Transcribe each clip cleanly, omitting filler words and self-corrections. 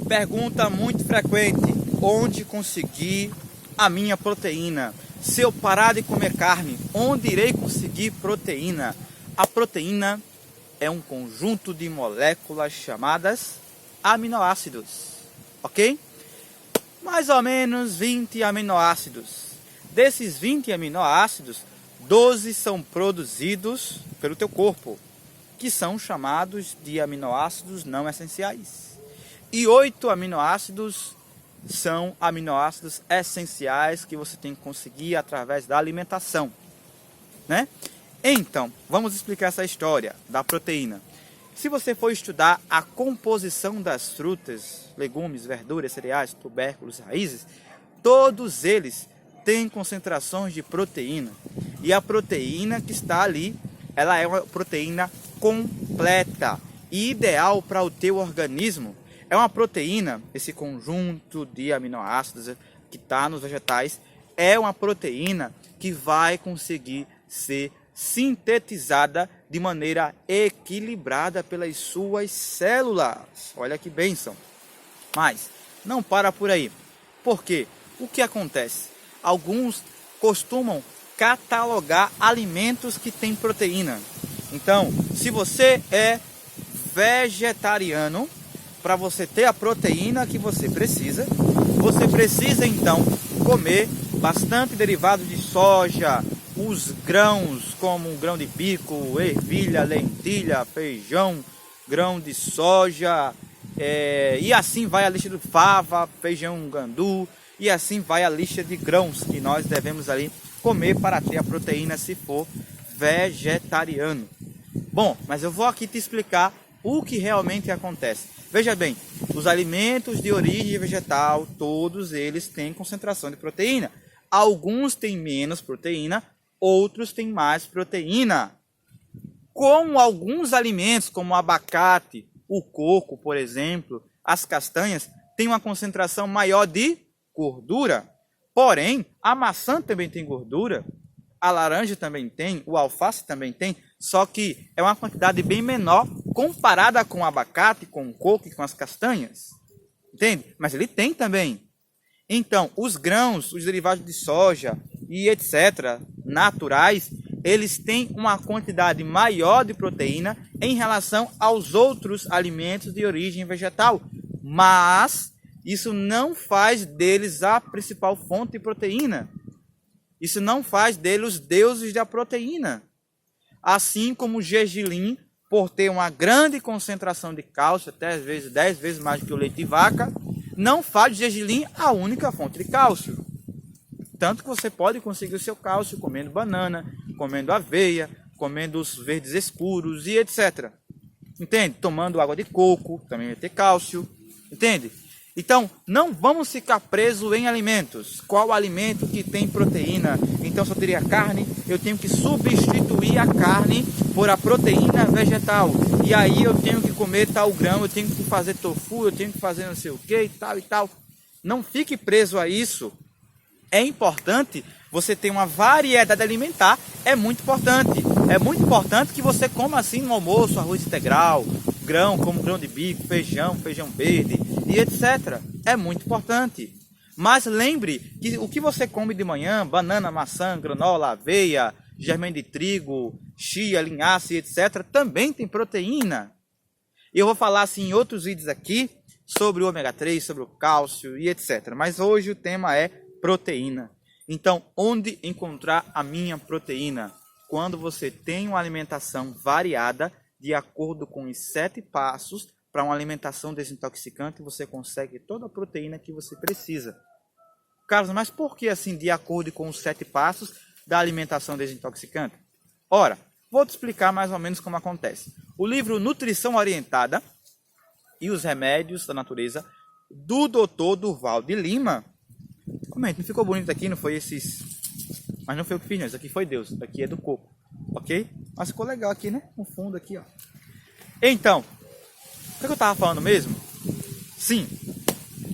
Pergunta muito frequente: onde conseguir a minha proteína? Se eu parar de comer carne, onde irei conseguir proteína? A proteína é um conjunto de moléculas chamadas aminoácidos, ok? Mais ou menos 20 aminoácidos. Desses 20 aminoácidos, 12 são produzidos pelo teu corpo, que são chamados de aminoácidos não essenciais. E 8 aminoácidos são aminoácidos essenciais que você tem que conseguir através da alimentação, né? Então, vamos explicar essa história da proteína. Se você for estudar a composição das frutas, legumes, verduras, cereais, tubérculos, raízes, todos eles têm concentrações de proteína. E a proteína que está ali, ela é uma proteína completa e ideal para o teu organismo. É uma proteína, esse conjunto de aminoácidos que está nos vegetais, é uma proteína que vai conseguir ser sintetizada de maneira equilibrada pelas suas células. Olha que bênção! Mas não para por aí. Por quê? O que acontece? Alguns costumam catalogar alimentos que têm proteína. Então, se você é vegetariano, para você ter a proteína que você precisa então comer bastante derivados de soja, os grãos como o grão de bico, ervilha, lentilha, feijão, grão de soja, e assim vai a lista do fava, feijão gandu, e assim vai a lista de grãos que nós devemos ali comer para ter a proteína se for vegetariano. Bom, mas eu vou aqui te explicar o que realmente acontece. Veja bem, os alimentos de origem vegetal, todos eles têm concentração de proteína. Alguns têm menos proteína, outros têm mais proteína. Como alguns alimentos, como o abacate, o coco, por exemplo, as castanhas, têm uma concentração maior de gordura. Porém, a maçã também tem gordura, a laranja também tem, o alface também tem, só que é uma quantidade bem menor comparada com o abacate, com o coco e com as castanhas. Entende? Mas ele tem também. Então, os grãos, os derivados de soja e etc., naturais, eles têm uma quantidade maior de proteína em relação aos outros alimentos de origem vegetal. Mas isso não faz deles a principal fonte de proteína. Isso não faz deles os deuses da proteína. Assim como o gergelim, por ter uma grande concentração de cálcio, até às vezes 10 vezes mais do que o leite de vaca, não faz o gergelim a única fonte de cálcio. Tanto que você pode conseguir o seu cálcio comendo banana, comendo aveia, comendo os verdes escuros e etc. Entende? Tomando água de coco, também vai ter cálcio. Entende? Então, não vamos ficar presos em alimentos. Qual alimento que tem proteína? Então, se eu teria carne, eu tenho que substituir a carne por a proteína vegetal. E aí eu tenho que comer tal grão, eu tenho que fazer tofu, eu tenho que fazer não sei o que e tal e tal. Não fique preso a isso. É importante você ter uma variedade alimentar, é muito importante. É muito importante que você coma assim no almoço, arroz integral, grão como grão de bico, feijão, feijão verde e etc. É muito importante. Mas lembre que o que você come de manhã, banana, maçã, granola, aveia, germânia de trigo, chia, linhaça e etc. também tem proteína. Eu vou falar assim em outros vídeos aqui sobre o ômega 3, sobre o cálcio e etc. Mas hoje o tema é proteína. Então, onde encontrar a minha proteína? Quando você tem uma alimentação variada, de acordo com os 7 passos para uma alimentação desintoxicante, você consegue toda a proteína que você precisa. Carlos, mas por que assim, de acordo com os 7 passos da alimentação desintoxicante? Ora, vou te explicar mais ou menos como acontece. O livro Nutrição Orientada e os Remédios da Natureza, do Dr. Durval de Lima. Comente, não ficou bonito aqui, não foi esses... Mas não foi eu que fiz, não. Isso aqui foi Deus. Isso aqui é do coco. Ok? Mas ficou legal aqui, né? No fundo aqui, ó. Então, o que eu estava falando mesmo? Sim.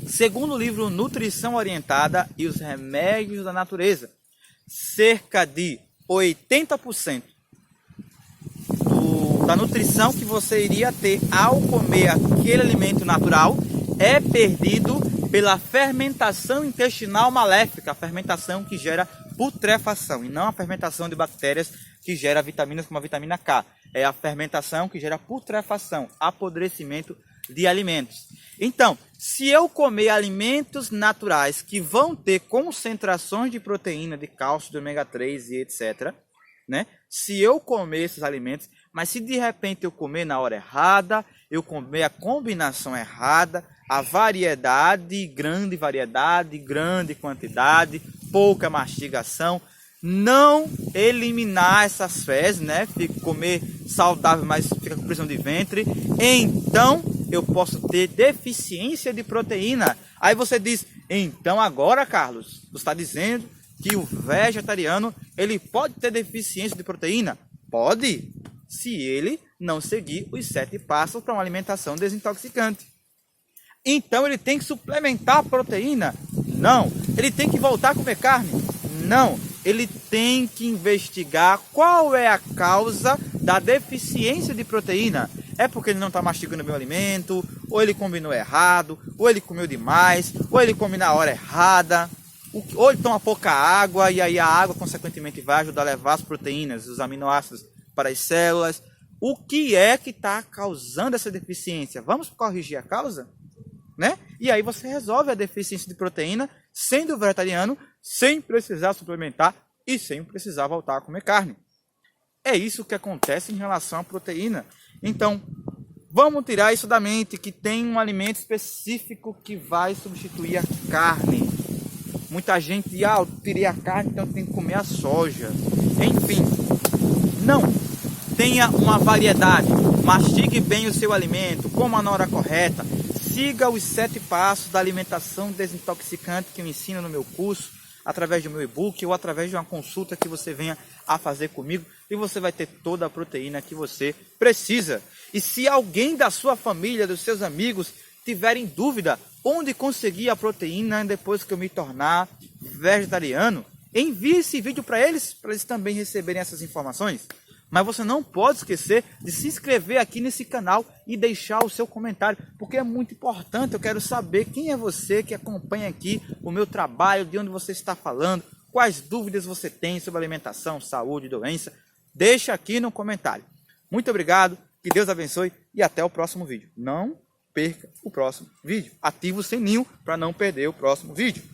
Segundo o livro Nutrição Orientada e os Remédios da Natureza, cerca de 80% da nutrição que você iria ter ao comer aquele alimento natural é perdido pela fermentação intestinal maléfica, a fermentação que gera putrefação, e não a fermentação de bactérias que gera vitaminas como a vitamina K. É a fermentação que gera putrefação, apodrecimento de alimentos. Então, se eu comer alimentos naturais que vão ter concentrações de proteína, de cálcio, de ômega 3 e etc., né? Se eu comer esses alimentos, mas se de repente eu comer na hora errada, eu comer a combinação errada, a variedade, grande quantidade, pouca mastigação, não eliminar essas fezes, né? Comer saudável, mas fica com pressão de ventre, então eu posso ter deficiência de proteína. Aí você diz, então agora, Carlos, você está dizendo que o vegetariano ele pode ter deficiência de proteína? Pode, se ele não seguir os 7 passos para uma alimentação desintoxicante. Então ele tem que suplementar a proteína? Não. Ele tem que voltar a comer carne? Não. Ele tem que investigar qual é a causa da deficiência de proteína. É porque ele não está mastigando bem o alimento, ou ele combinou errado, ou ele comeu demais, ou ele come na hora errada, ou ele toma pouca água, e aí a água consequentemente vai ajudar a levar as proteínas, os aminoácidos para as células. O que é que está causando essa deficiência? Vamos corrigir a causa? Né? E aí você resolve a deficiência de proteína sendo vegetariano, sem precisar suplementar e sem precisar voltar a comer carne. É isso que acontece em relação à proteína. Então, vamos tirar isso da mente, que tem um alimento específico que vai substituir a carne. Muita gente, eu tirei a carne, então tem que comer a soja. Enfim, não. Tenha uma variedade, mastigue bem o seu alimento, coma na hora correta, siga os 7 passos da alimentação desintoxicante que eu ensino no meu curso, através do meu e-book ou através de uma consulta que você venha a fazer comigo, e você vai ter toda a proteína que você precisa. E se alguém da sua família, dos seus amigos, tiverem dúvida onde conseguir a proteína depois que eu me tornar vegetariano, envie esse vídeo para eles também receberem essas informações. Mas você não pode esquecer de se inscrever aqui nesse canal e deixar o seu comentário, porque é muito importante. Eu quero saber quem é você que acompanha aqui o meu trabalho, de onde você está falando, quais dúvidas você tem sobre alimentação, saúde, doença. Deixa aqui no comentário. Muito obrigado, que Deus abençoe e até o próximo vídeo. Não perca o próximo vídeo. Ative o sininho para não perder o próximo vídeo.